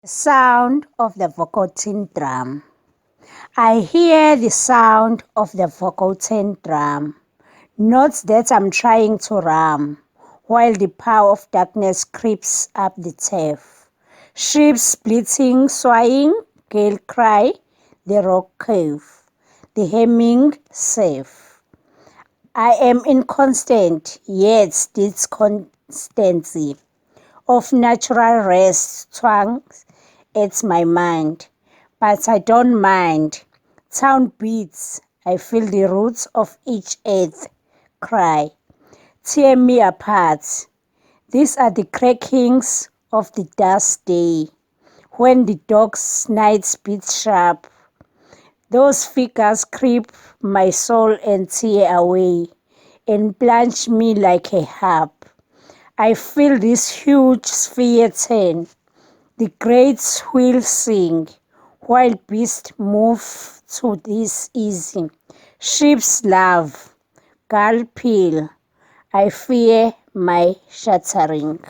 Sound of the forgotten drum. I hear the sound of the forgotten drum, notes that I'm trying to ram, while the power of darkness creeps up the turf. Ships splitting, swaying, gale cry, the rock cave, the hemming safe. I am inconstant, yet this constancy of natural rest twangs at my mind, but I don't mind. Town beats, I feel the roots of each earth cry, tear me apart. These are the crackings of the dust day, when the dog's night beats sharp. Those figures creep my soul and tear away, and plunge me like a harp. I feel this huge sphere turn, the great wheel sing, while beasts move to this easy. Ships laugh, gull peal, I fear my shattering.